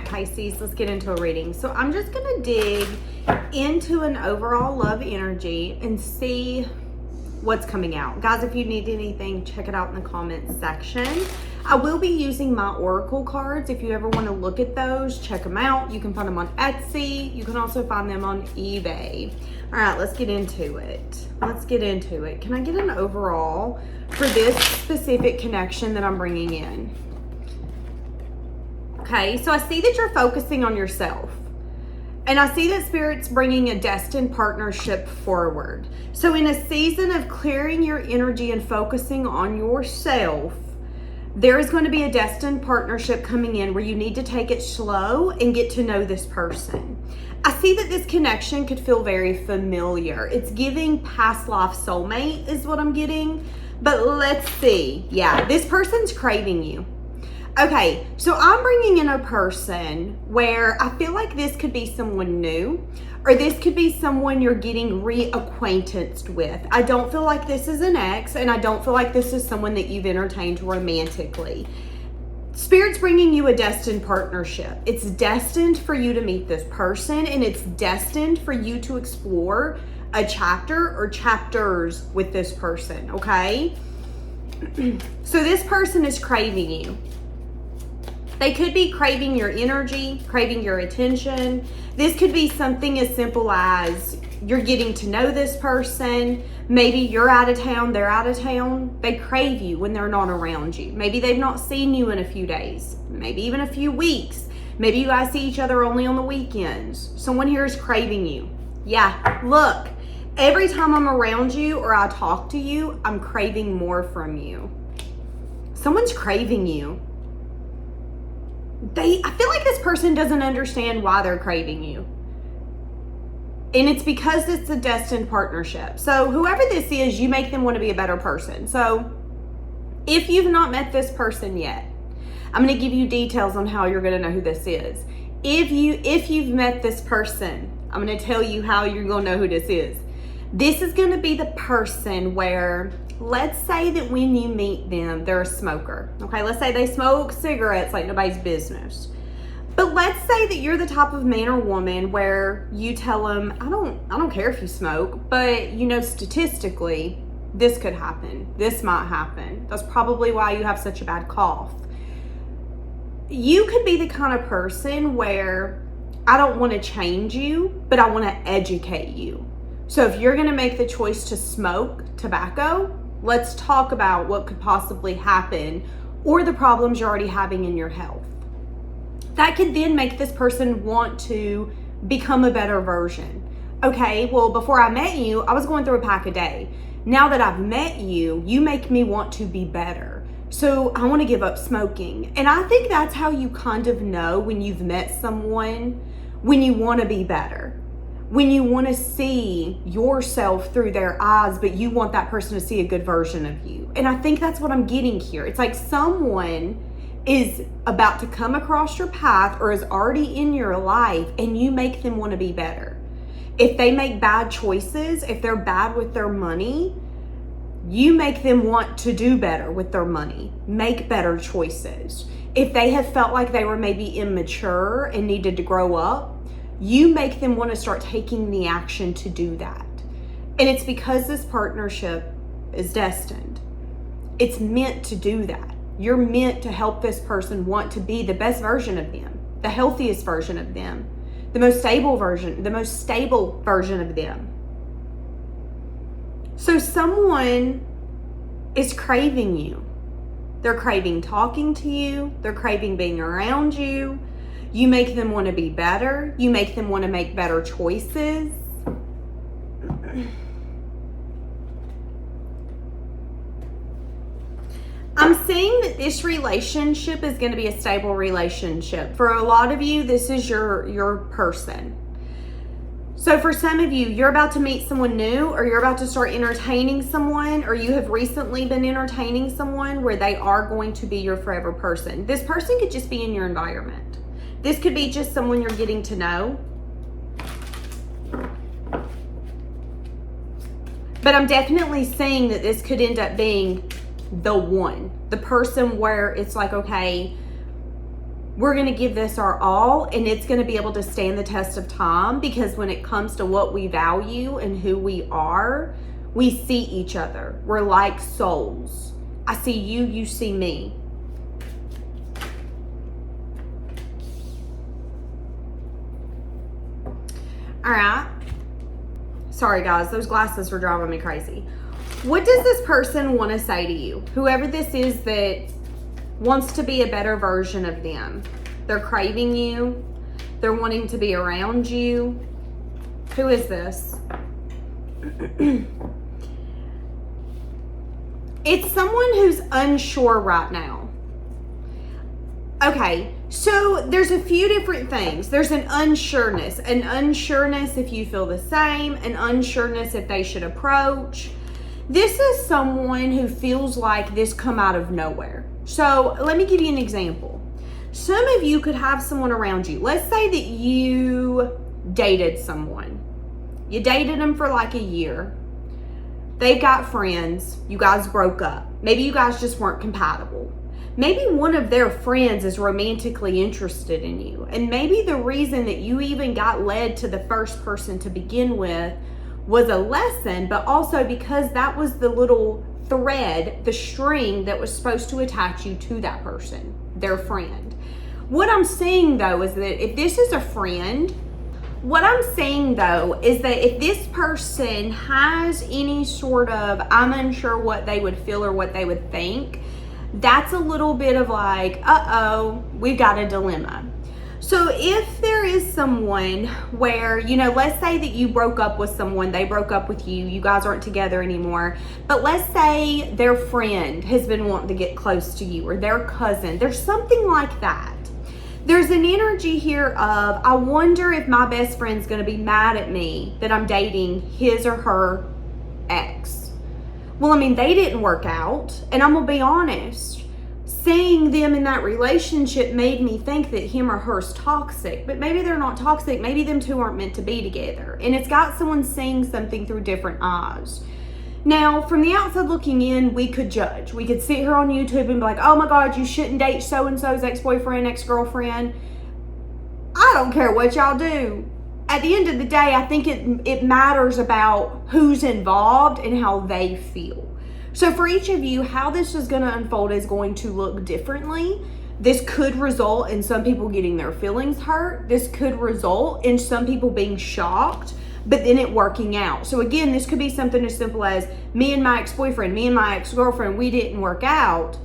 right, Pisces, let's get into a reading. So I'm just going to dig into an overall love energy and see what's coming out. Guys, if you need anything, check it out in the comments section. I will be using my oracle cards. If you ever want to look at those, check them out. You can find them on Etsy. You can also find them on eBay. All right, let's get into it. Let's get into it. Can I get an overall for this specific connection that I'm bringing in? Okay, so I see that you're focusing on yourself. And I see that Spirit's bringing a destined partnership forward. So in a season of clearing your energy and focusing on yourself, there is going to be a destined partnership coming in where you need to take it slow and get to know this person. I see that this connection could feel very familiar. It's giving past life soulmate is what I'm getting. But let's see. Yeah, this person's craving you. Okay, so I'm bringing in a person where I feel like this could be someone new, or this could be someone you're getting reacquainted with. I don't feel like this is an ex, and I don't feel like this is someone that you've entertained romantically. Spirit's bringing you a destined partnership. It's destined for you to meet this person, and it's destined for you to explore a chapter or chapters with this person, okay? So this person is craving you. They could be craving your energy, craving your attention. This could be something as simple as you're getting to know this person. Maybe you're out of town, they're out of town. They crave you when they're not around you. Maybe they've not seen you in a few days, maybe even a few weeks. Maybe you guys see each other only on the weekends. Someone here is craving you. Yeah, look, every time I'm around you or I talk to you, I'm craving more from you. Someone's craving you. I feel like this person doesn't understand why they're craving you. And it's because it's a destined partnership. So whoever this is, you make them want to be a better person. So if you've not met this person yet, I'm going to give you details on how you're going to know who this is. If you've met this person, I'm going to tell you how you're going to know who this is. This is going to be the person where, let's say that when you meet them, they're a smoker. Okay, let's say they smoke cigarettes like nobody's business. But let's say that you're the type of man or woman where you tell them, I don't care if you smoke, but you know, statistically, this could happen. This might happen. That's probably why you have such a bad cough. You could be the kind of person where I don't want to change you, but I want to educate you. So if you're going to make the choice to smoke tobacco, let's talk about what could possibly happen or the problems you're already having in your health. That could then make this person want to become a better version. Okay, well, before I met you, I was going through a pack a day. Now that I've met you, you make me want to be better. So I want to give up smoking. And I think that's how you kind of know when you've met someone, when you want to be better. When you want to see yourself through their eyes, but you want that person to see a good version of you. And I think that's what I'm getting here. It's like someone is about to come across your path or is already in your life, and you make them want to be better. If they make bad choices, if they're bad with their money, you make them want to do better with their money, make better choices. If they have felt like they were maybe immature and needed to grow up, you make them want to start taking the action to do that. And it's because this partnership is destined. It's meant to do that. You're meant to help this person want to be the best version of them, the healthiest version of them, the most stable version of them. So someone is craving you. They're craving talking to you. They're craving being around you. You make them want to be better. You make them want to make better choices. I'm seeing that this relationship is going to be a stable relationship. For a lot of you, this is your person. So for some of you, you're about to meet someone new, or you're about to start entertaining someone, or you have recently been entertaining someone where they are going to be your forever person. This person could just be in your environment. This could be just someone you're getting to know. But I'm definitely seeing that this could end up being the one. The person where it's like, okay, we're going to give this our all, and it's going to be able to stand the test of time, because when it comes to what we value and who we are, we see each other. We're like souls. I see you, you see me. All right. Sorry, guys. Those glasses were driving me crazy. What does this person want to say to you? Whoever this is that wants to be a better version of them. They're craving you. They're wanting to be around you. Who is this? It's someone who's unsure right now. Okay, so there's a few different things. There's an unsureness if you feel the same, an unsureness if they should approach. This is someone who feels like this come out of nowhere. So let me give you an example. Some of you could have someone around you. Let's say that you dated someone. You dated them for like a year. They've got friends. You guys broke up. Maybe you guys just weren't compatible. Maybe one of their friends is romantically interested in you. And maybe the reason that you even got led to the first person to begin with was a lesson, but also because that was the little thread, the string that was supposed to attach you to that person, their friend. What I'm saying though is that if this is a friend, what I'm saying though is that if this person has any sort of, I'm unsure what they would feel or what they would think, that's a little bit of like, uh-oh, we've got a dilemma. So if there is someone where, you know, let's say that you broke up with someone, they broke up with you, you guys aren't together anymore, but let's say their friend has been wanting to get close to you, or their cousin, there's something like that. There's an energy here of, I wonder if my best friend's gonna be mad at me that I'm dating his or her ex. Well, I mean, they didn't work out, and I'm gonna be honest. Seeing them in that relationship made me think that him or her's toxic, but maybe they're not toxic. Maybe them two aren't meant to be together. And it's got someone seeing something through different eyes. Now, from the outside looking in, we could judge. We could sit here on YouTube and be like, oh my God, you shouldn't date so-and-so's ex-boyfriend, ex-girlfriend. I don't care what y'all do. At the end of the day, I think it matters about who's involved and how they feel. So for each of you, how this is going to unfold is going to look differently. This could result in some people getting their feelings hurt. This could result in some people being shocked, but then it working out. So again, this could be something as simple as me and my ex-boyfriend, me and my ex-girlfriend, we didn't work out,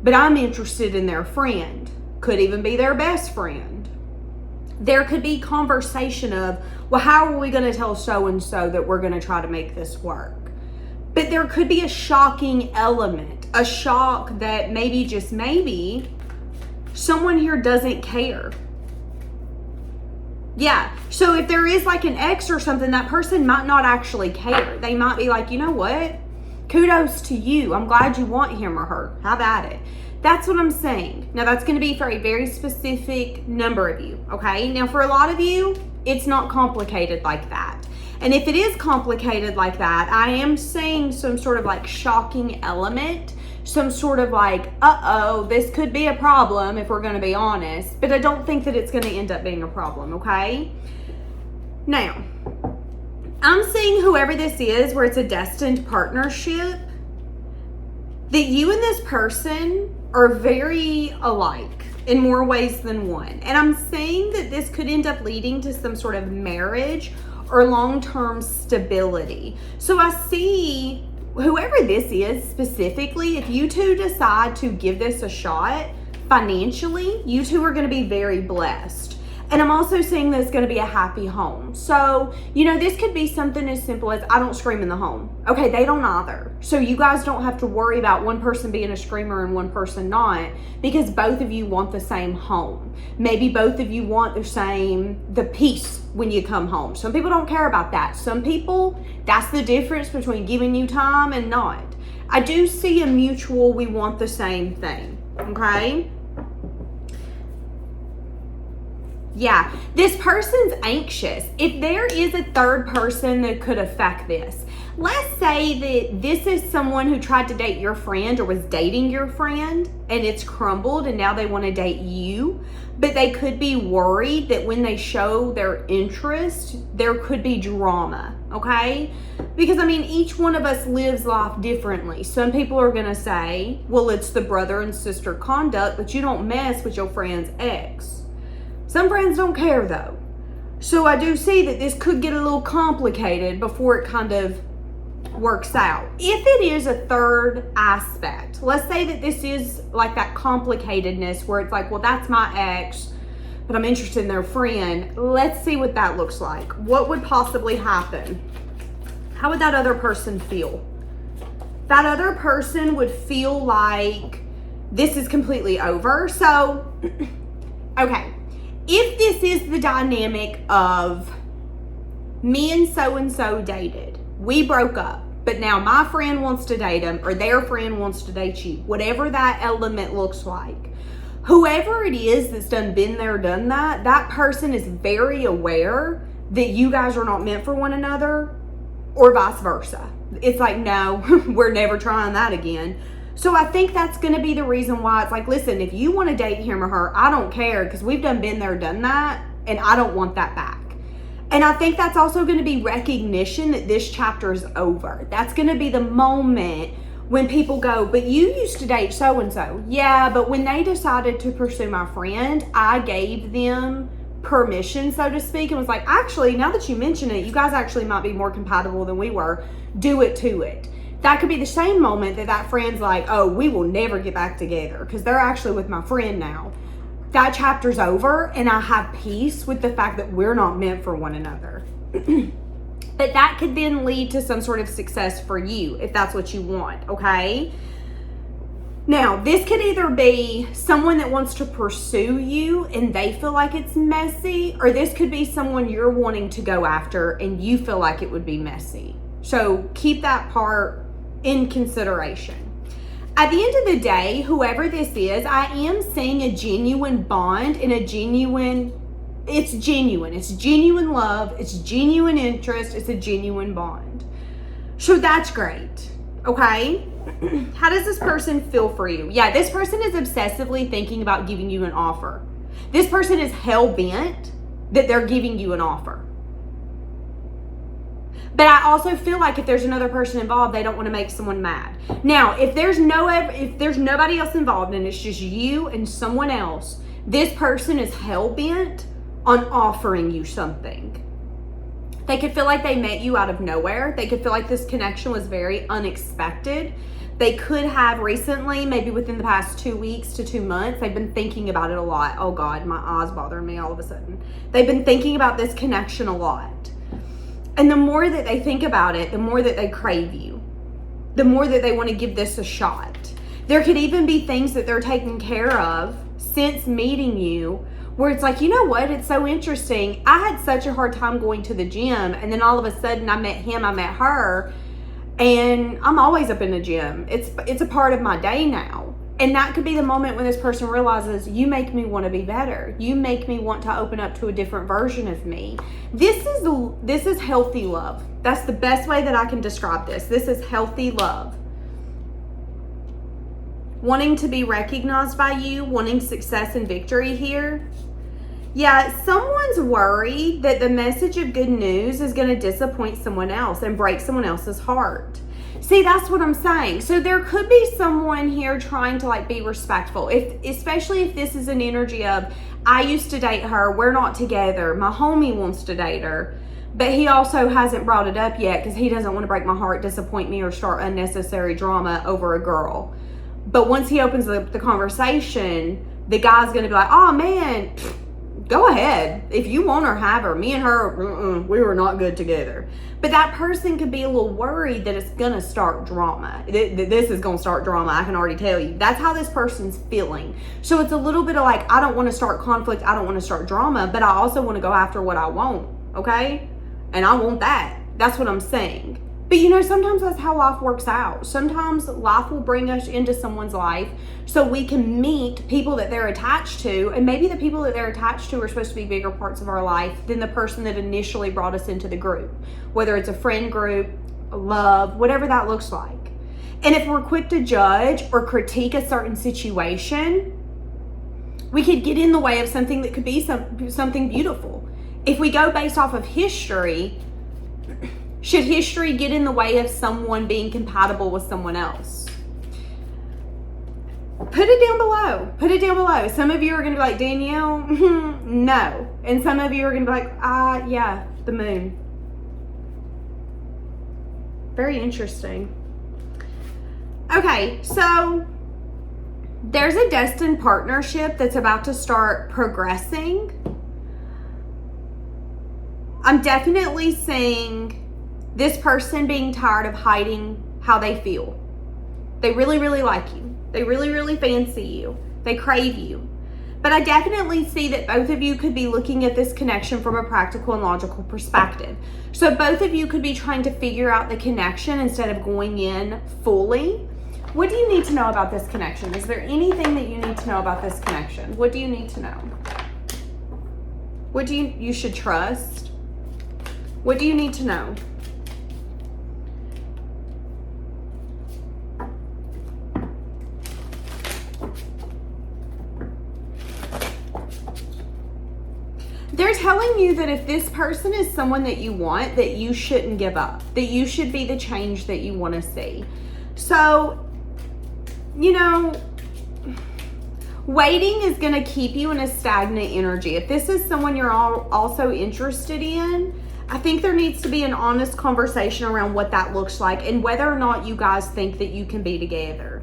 but I'm interested in their friend. Could even be their best friend. There could be conversation of, well, how are we going to tell so-and-so that we're going to try to make this work? But there could be a shocking element, a shock that maybe, just maybe, someone here doesn't care. Yeah, so if there is like an ex or something, that person might not actually care. They might be like, you know what? Kudos to you. I'm glad you want him or her. How about it? That's what I'm saying. Now, that's going to be for a very specific number of you, okay? Now, for a lot of you, it's not complicated like that. And if it is complicated like that, I am saying some sort of like shocking element, some sort of like, uh-oh, this could be a problem if we're going to be honest. But I don't think that it's going to end up being a problem, okay? Now, I'm seeing whoever this is, where it's a destined partnership, that you and this person are very alike in more ways than one. And I'm saying that this could end up leading to some sort of marriage or long-term stability. So I see whoever this is specifically, if you two decide to give this a shot financially, you two are going to be very blessed. And I'm also seeing that it's going to be a happy home. So, you know, this could be something as simple as, I don't scream in the home. Okay, they don't either. So you guys don't have to worry about one person being a screamer and one person not, because both of you want the same home. Maybe both of you want the peace when you come home. Some people don't care about that. Some people, that's the difference between giving you time and not. I do see a mutual, we want the same thing, okay? Yeah, this person's anxious. If there is a third person that could affect this, let's say that this is someone who tried to date your friend or was dating your friend and it's crumbled and now they want to date you. but they could be worried that when they show their interest, there could be drama, okay? Because, I mean, each one of us lives life differently. Some people are going to say, well, it's the brother and sister conduct, but you don't mess with your friend's ex. Some friends don't care, though. So I do see that this could get a little complicated before it kind of works out. If it is a third aspect, let's say that this is like that complicatedness where it's like, well, that's my ex, but I'm interested in their friend. Let's see what that looks like. What would possibly happen? How would that other person feel? That other person would feel like this is completely over. So, okay, if this is the dynamic of me and so dated, we broke up, but now my friend wants to date him or their friend wants to date you, whatever that element looks like. Whoever it is that's been there, done that, that person is very aware that you guys are not meant for one another or vice versa. It's like, no, we're never trying that again. So I think that's going to be the reason why it's like, listen, if you want to date him or her, I don't care because we've been there, done that, and I don't want that back. And I think that's also going to be recognition that this chapter is over. That's going to be the moment when people go, but you used to date so-and-so. Yeah, but when they decided to pursue my friend, I gave them permission, so to speak, and was like, actually, now that you mention it, you guys actually might be more compatible than we were. Do it to it. That could be the same moment that that friend's like, oh, we will never get back together because they're actually with my friend now. That chapter's over and I have peace with the fact that we're not meant for one another. But that could then lead to some sort of success for you if that's what you want, okay? Now, this could either be someone that wants to pursue you and they feel like it's messy, or this could be someone you're wanting to go after and you feel like it would be messy. So keep that part in consideration. At the end of the day, whoever this is, I am seeing a genuine bond and it's genuine love, it's genuine interest, it's a genuine bond. So that's great, okay? How does this person feel for you? Yeah, this person is obsessively thinking about giving you an offer. This person is hell-bent that they're giving you an offer. But I also feel like if there's another person involved, they don't want to make someone mad. Now, if there's nobody else involved and it's just you and someone else, this person is hell-bent on offering you something. They could feel like they met you out of nowhere. They could feel like this connection was very unexpected. They could have recently, maybe within the past 2 weeks to 2 months, they've been thinking about it a lot. Oh God, my eyes bothering me all of a sudden. They've been thinking about this connection a lot. And the more that they think about it, the more that they crave you. The more that they want to give this a shot. There could even be things that they're taking care of since meeting you where it's like, you know what, it's so interesting. I had such a hard time going to the gym, and then all of a sudden I met him, I met her, and I'm always up in the gym. It's a part of my day now. And that could be the moment when this person realizes, you make me want to be better. You make me want to open up to a different version of me. This is healthy love. That's the best way that I can describe this. This is healthy love. Wanting to be recognized by you, wanting success and victory here. Yeah, someone's worried that the message of good news is going to disappoint someone else and break someone else's heart. See, that's what I'm saying. So there could be someone here trying to like be respectful, especially if this is an energy of, I used to date her, we're not together, my homie wants to date her, but he also hasn't brought it up yet because he doesn't want to break my heart, disappoint me, or start unnecessary drama over a girl. But once he opens the conversation, the guy's going to be like, oh man, go ahead. If you want her, have her. Me and her, we were not good together. But that person could be a little worried that it's going to start drama. This is going to start drama, I can already tell you. That's how this person's feeling. So it's a little bit of like, I don't want to start conflict. I don't want to start drama, but I also want to go after what I want, okay? And I want that. That's what I'm saying. But you know, sometimes that's how life works out. Sometimes life will bring us into someone's life so we can meet people that they're attached to. And maybe the people that they're attached to are supposed to be bigger parts of our life than the person that initially brought us into the group. Whether it's a friend group, a love, whatever that looks like. And if we're quick to judge or critique a certain situation, We could get in the way of something that could be something beautiful. If we go based off of history, should history get in the way of someone being compatible with someone else? Put it down below. Put it down below. Some of you are going to be like, Danielle, no. And some of you are going to be like, yeah, the moon. Very interesting. Okay, so there's a destined partnership that's about to start progressing. I'm definitely seeing this person being tired of hiding how they feel. They really, really like you. They really, really fancy you. They crave you. But I definitely see that both of you could be looking at this connection from a practical and logical perspective. So both of you could be trying to figure out the connection instead of going in fully. What do you need to know about this connection? Is there anything that you need to know about this connection? What do you need to know? What do you should trust? What do you need to know? They're telling you that if this person is someone that you want, that you shouldn't give up, that you should be the change that you want to see. So, you know, waiting is going to keep you in a stagnant energy. If this is someone you're also interested in, I think there needs to be an honest conversation around what that looks like and whether or not you guys think that you can be together.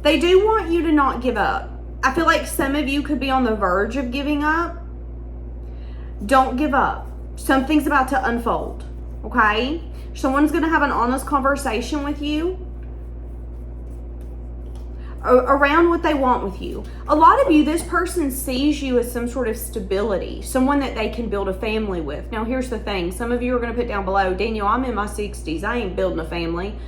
They do want you to not give up. I feel like some of you could be on the verge of giving up. Don't give up. Something's about to unfold, okay? Someone's going to have an honest conversation with you around what they want with you. A lot of you, this person sees you as some sort of stability, someone that they can build a family with. Now, here's the thing. Some of you are going to put down below, Danielle, I'm in my 60s. I ain't building a family.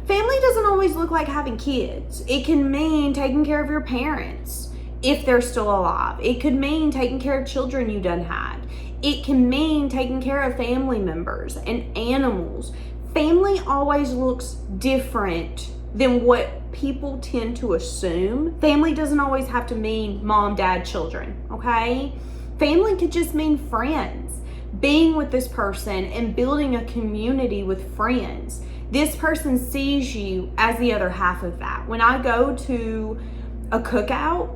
Family doesn't always look like having kids. It can mean taking care of your parents if they're still alive. It could mean taking care of children you done had. It can mean taking care of family members and animals. Family always looks different than what people tend to assume. Family doesn't always have to mean mom, dad, children, okay? Family could just mean friends. Being with this person and building a community with friends. This person sees you as the other half of that. When I go to a cookout,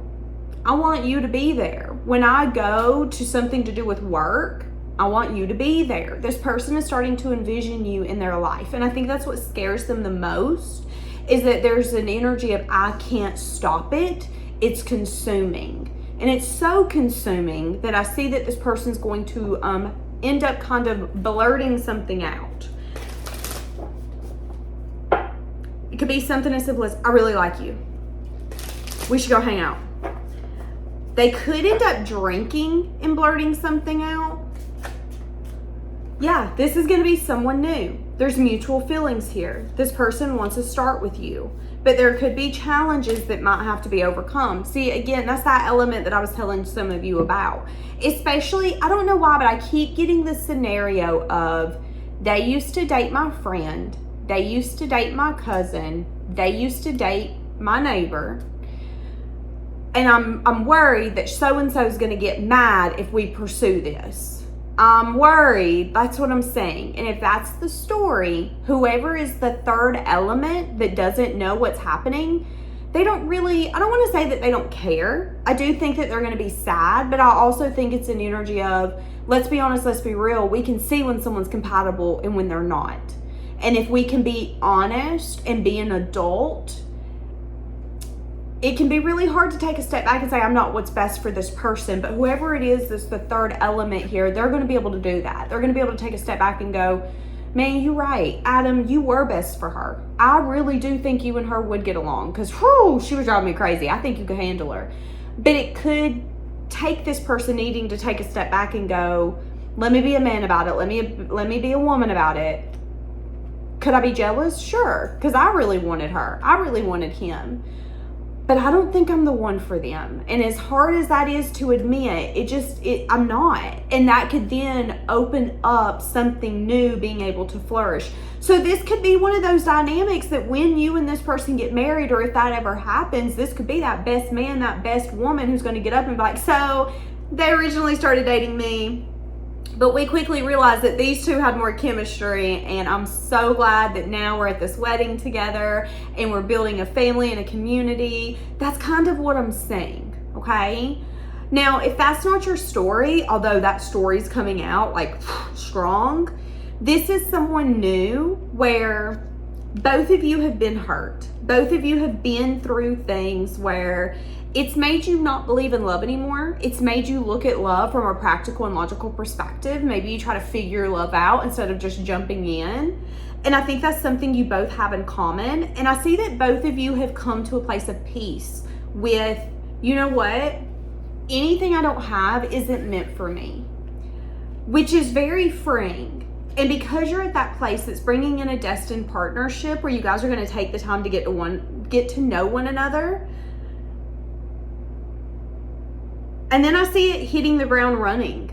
I want you to be there. When I go to something to do with work, I want you to be there. This person is starting to envision you in their life. And I think that's what scares them the most, is that there's an energy of, I can't stop it. It's consuming. And it's so consuming that I see that this person's going to end up kind of blurting something out. It could be something as simple as, I really like you. We should go hang out. They could end up drinking and blurting something out. Yeah, this is going to be someone new. There's mutual feelings here. This person wants to start with you, but there could be challenges that might have to be overcome. See, again, that's that element that I was telling some of you about. Especially, I don't know why, but I keep getting this scenario of, they used to date my friend, they used to date my cousin, they used to date my neighbor, and I'm worried that so-and-so is going to get mad if we pursue this. I'm worried. That's what I'm saying. And if that's the story, whoever is the third element that doesn't know what's happening, they don't really, I don't want to say that they don't care. I do think that they're going to be sad, but I also think it's an energy of, let's be honest, let's be real. We can see when someone's compatible and when they're not. And if we can be honest and be an adult, it can be really hard to take a step back and say, I'm not what's best for this person. But whoever it is that's the third element here, they're going to be able to do that. They're going to be able to take a step back and go, man, you're right. Adam, you were best for her. I really do think you and her would get along, because she was driving me crazy. I think you could handle her. But it could take this person needing to take a step back and go, let me be a man about it. Let me be a woman about it. Could I be jealous? Sure. Because I really wanted her. I really wanted him. but I don't think I'm the one for them. And as hard as that is to admit, I'm not. And that could then open up something new being able to flourish. So this could be one of those dynamics that when you and this person get married, or if that ever happens, this could be that best man, that best woman who's going to get up and be like, so they originally started dating me, but we quickly realized that these two had more chemistry, and I'm so glad that now we're at this wedding together and we're building a family and a community. That's kind of what I'm saying, okay? Now, if that's not your story, although that story's coming out like strong, this is someone new where both of you have been hurt. Both of you have been through things where it's made you not believe in love anymore. It's made you look at love from a practical and logical perspective. Maybe you try to figure love out instead of just jumping in. And I think that's something you both have in common. And I see that both of you have come to a place of peace with, you know what? Anything I don't have isn't meant for me, which is very freeing. And because you're at that place that's bringing in a destined partnership where you guys are going to take the time to get to know one another. And then I see it hitting the ground running.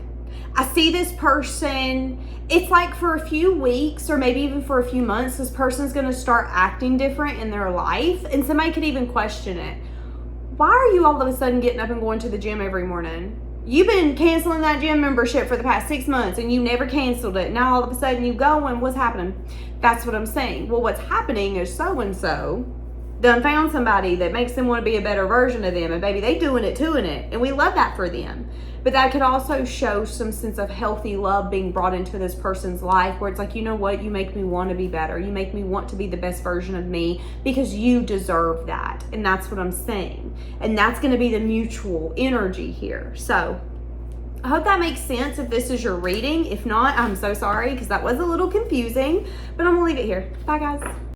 I see this person, it's like for a few weeks or maybe even for a few months, this person's going to start acting different in their life. And somebody could even question it. Why are you all of a sudden getting up and going to the gym every morning? You've been canceling that gym membership for the past 6 months and you never canceled it. Now all of a sudden you go, and what's happening? That's what I'm saying. Well, what's happening is so-and-so done found somebody that makes them want to be a better version of them, and baby, they doing it, and we love that for them. But that could also show some sense of healthy love being brought into this person's life, where it's like, you know what, you make me want to be better, you make me want to be the best version of me because you deserve that. And that's what I'm saying, and that's going to be the mutual energy here. So I hope that makes sense if this is your reading. If not, I'm so sorry because that was a little confusing, but I'm gonna leave it here. Bye guys.